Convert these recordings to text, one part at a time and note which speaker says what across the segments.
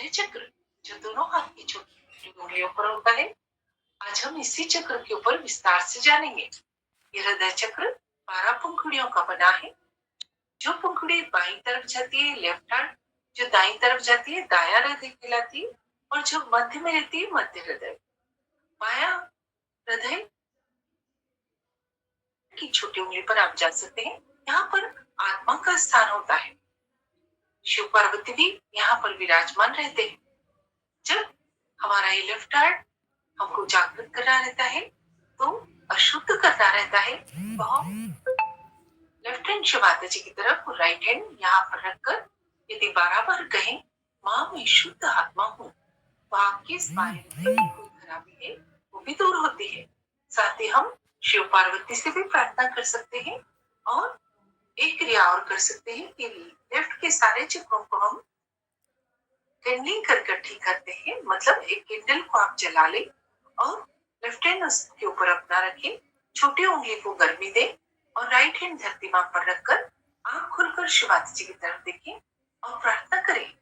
Speaker 1: हृदय चक्र जो दोनों हाथ की छोटी उंगलियों पर होता है, आज हम इसी चक्र के ऊपर विस्तार से जानेंगे। ये हृदय चक्र 12 पंखुड़ियों का बना है। जो पंखुड़ी बाईं तरफ जाती है लेफ्ट हार्ट, जो दाईं तरफ जाती है दाया हृदय कहलाती है, और जो मध्य में रहती है मध्य हृदय। बाया हृदय की छोटी उंगली पर आप जा सकते हैं। यहाँ पर आत्मा का स्थान होता है। शिव पार्वती भी यहाँ पर विराजमान रहते हैं। जब हमारा ये लेफ्ट हार्ट हमको जागृत करना रहता है, तो अशुद्ध करना रहता है, तो हम लेफ्ट हैंड शिव माता जी की तरफ और राइट हैंड यहाँ पर रखकर यदि 12 बार कहें, माँ मैं शुद्ध आत्मा हूँ, तो आपकी इस बारे में कोई खराबी है वो भी दूर होती है। साथ ही हम शिव पार्वती से भी प्रार्थना कर सकते हैं और एक क्रिया और कर सकते हैं कि लेफ्ट के सारे चक्रों को हम कैंडलिंग कर ठीक करते हैं। मतलब एक कैंडल को आप जला लें और लेफ्ट हैंड उसके ऊपर अपना रखें, छोटी उंगली को गर्मी दें और राइट हैंड धरती मां पर रखकर आंख खोलकर शिव माता जी की तरफ देखें और प्रार्थना करें,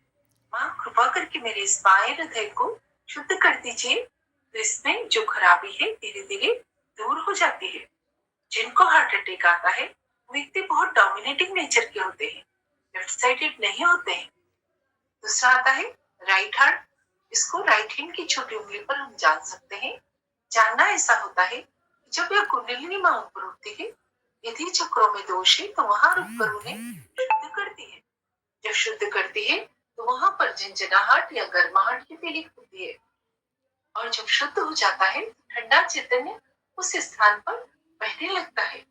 Speaker 1: मां कृपा करके मेरे इस बाएं हृदय को शुद्ध कर दीजिए। तो इसमें जो खराबी है धीरे धीरे दूर हो जाती है। जिनको हार्ट अटैक आता है वो व्यक्ति बहुत डोमिनेटिंग नेचर के होते हैं, लेफ्ट साइडेड नहीं होते हैं। दूसरा आता है राइट हार्ट। इसको राइट हैंड की छोटी उंगली पर हम जान सकते हैं। जानना ऐसा होता है कि जब यह कुंडलिनी मां ऊपर उठती है, यदि चक्रों में दोष है तो वहां रुककर उन्हें शुद्ध करती है। जब शुद्ध करती है तो वहां पर झंझनाहट या गर्माहट की फीलिंग होती है, और जब शुद्ध हो जाता है ठंडा चैतन्य उस स्थान पर बहने लगता है।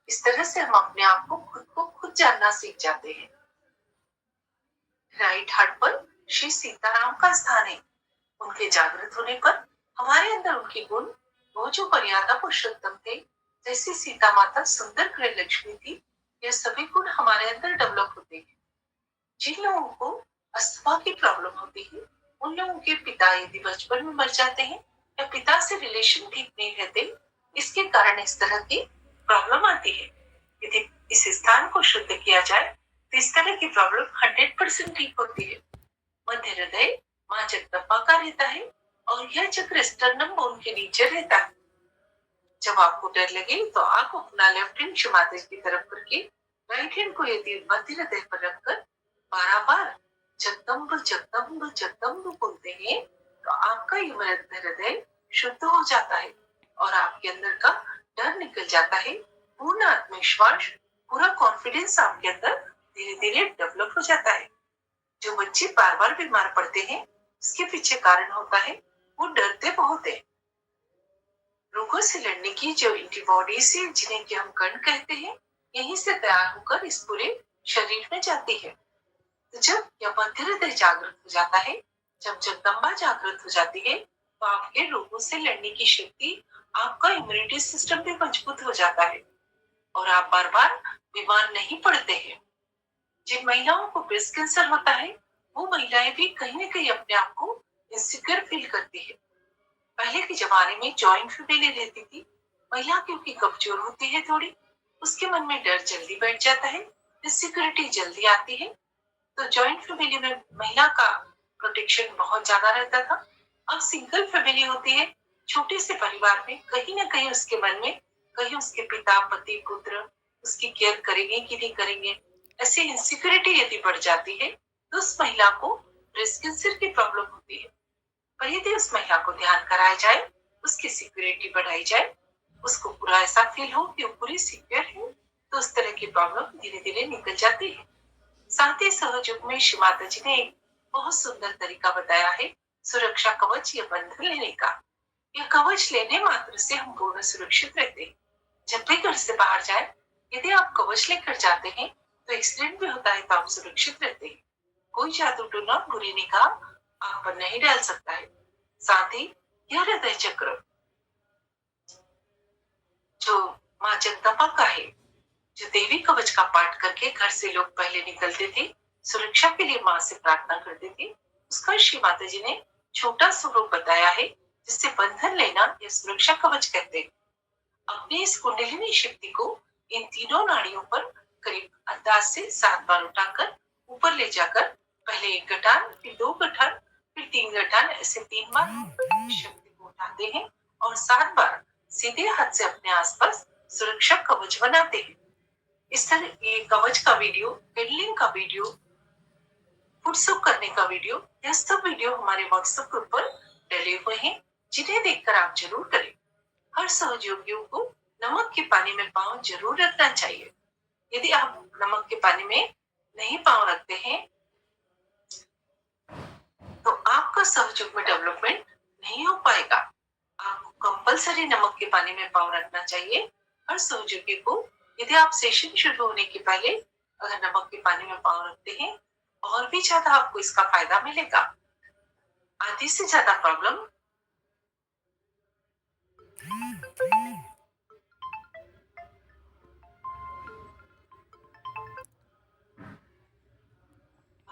Speaker 1: इस तरह से हम अपने आप को खुद जानना सीख जाते हैं। राइट हार्ट पर श्री सीताराम का स्थान है। उनके जागृत होने पर हमारे अंदर उनके गुण, वो जो मर्यादा पुरुषोत्तम थे, जैसे सीता माता सुंदर गृह लक्ष्मी थी, यह सभी गुण हमारे अंदर डेवलप होते हैं। जिन लोगों को अस्थमा की प्रॉब्लम होती है, उन लोगों के पिता यदि बचपन में मर जाते हैं या पिता से रिलेशन ठीक नहीं रहते, इसके कारण इस तरह की प्रॉब्लम आती है। यदि इस स्थान को शुद्ध किया जाए तो इस तरह की प्रॉब्लम 100% ठीक होती है। मध्य हृदय मां जगदम्बा का रहता है और यह चक्र स्टर्नम बोन के नीचे रहता है। जब आपको डर लगे तो आप अपना लेफ्ट हैंड शिव माता की तरफ करके राइट हैंड को यदि मध्य हृदय पर रखकर 12 बार जगदम्ब जगदम्ब जगदम्ब बोलते हैं, तो आपका ये मध्य हृदय शुद्ध हो जाता है और आपके अंदर का डर निकल जाता है। पूर्ण आत्मविश्वास, पूरा कॉन्फिडेंस आपके अंदर धीरे धीरे डेवलप हो जाता है। जो बच्चे बार बार बीमार पड़ते हैं, उसके पीछे कारण होता है वो डरते बहुत है। रोगों से लड़ने की जो एंटीबॉडीज है, जिन्हें कि हम कण कहते हैं, यहीं से तैयार होकर इस पूरे शरीर में जाती है। तो जब यह मध्य हृदय जागृत हो जाता है, जब जगदम्बा जागृत हो जाती है, तो आपके रोगों से लड़ने की शक्ति, आपका इम्यूनिटी सिस्टम भी मजबूत हो जाता है और आप बार बार बीमार नहीं पड़ते हैं। जिन महिलाओं को ब्रेस्ट कैंसर होता है, वो महिलाएं भी कहीं न कहीं अपने आप को इनसिक्योर फील करती है। पहले के जमाने में जॉइंट फैमिली रहती थी। महिला क्योंकि कमजोर होती है थोड़ी, उसके मन में डर जल्दी बैठ जाता है, इनसिक्योरिटी जल्दी आती है। तो जॉइंट फैमिली में महिला का प्रोटेक्शन बहुत ज्यादा रहता था। अब सिंगल फैमिली होती है, छोटे से परिवार में कहीं ना कहीं उसके मन में, कहीं उसके पिता पति पुत्र उसकी केयर करेंगे कि नहीं करेंगे, ऐसी इनसिक्योरिटी यदि बढ़ जाती है तो उस महिला को ब्रेस्ट कैंसर की प्रॉब्लम होती है। पर यदि उस महिला को ध्यान कराया जाए, उसकी सिक्योरिटी बढ़ाई जाए, उसको पूरा ऐसा फील हो कि वो पूरी सिक्योर है, तो उस तरह की प्रॉब्लम धीरे धीरे निकल जाती है। साथ ही सहयोग में श्री माता जी ने एक बहुत सुंदर तरीका बताया है सुरक्षा कवच या बंधन लेने का। यह कवच लेने मात्र से हम पूर्ण सुरक्षित रहते हैं। जब भी घर से बाहर जाए, यदि आप कवच लेकर जाते हैं तो एक्सीडेंट भी होता है तो आप सुरक्षित रहते हैं। कोई जादू टोना बुरी निगाह आप पर नहीं डाल सकता है। साथ ही यह हृदय चक्र जो माँ जगदम्बा का है, जो देवी कवच का पाठ करके घर से लोग पहले निकलते थे, सुरक्षा के लिए माँ से प्रार्थना करते थे, उसका श्री माता जी ने छोटा स्वरूप बताया है, जिससे बंधन लेना या सुरक्षा कवच कहते हैं। अपनी इस कुंडलिनी शक्ति को इन तीनों नाड़ियों पर करीब अंदाज से 7 बार उठाकर ऊपर ले जाकर पहले एक गठान फिर 2 गठान 3 घटान ऐसे 3 बार शक्ति को उठाते हैं और 7 बार सीधे हाथ से अपने आसपास सुरक्षा कवच बनाते हैं। इस तरह ये कवच का वीडियो, पेडलिंग का वीडियो, फुटसुक करने का वीडियो, यह सब वीडियो हमारे व्हाट्सएप ग्रुप पर डले हुए हैं, जिन्हें देखकर आप जरूर करें। हर सहयोगियों को नमक के पानी में पांव जरूर रखना चाहिए। यदि आप नमक के पानी में नहीं पांव रखते हैं तो आपका सहयोग में डेवलपमेंट नहीं हो पाएगा। आपको कंपलसरी नमक के पानी में पांव रखना चाहिए। हर सहयोगी को यदि आप सेशन शुरू होने के पहले अगर नमक के पानी में पांव रखते हैं और भी ज्यादा आपको इसका फायदा मिलेगा। आधी से ज्यादा प्रॉब्लम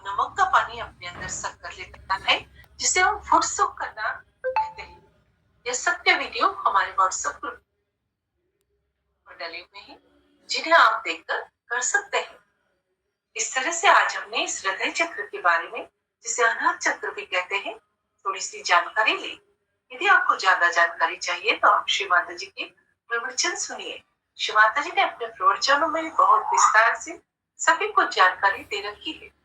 Speaker 1: नमक का पानी अपने अंदर सक कर लेता है, जिसे हम फुट सोक करना कहते हैं। यह सत्य वीडियो हमारे व्हाट्सएप ग्रुप पर डले हुए हैं, जिन्हें आप देखकर कर सकते हैं। इस तरह से आज हमने इस हृदय चक्र के बारे में, जिसे अनाहत चक्र भी कहते हैं, थोड़ी सी जानकारी ली। यदि आपको ज्यादा जानकारी चाहिए तो आप श्री माता जी के प्रवचन सुनिए। श्री माता जी ने अपने प्रवचनों में बहुत विस्तार से सभी को जानकारी दे रखी है।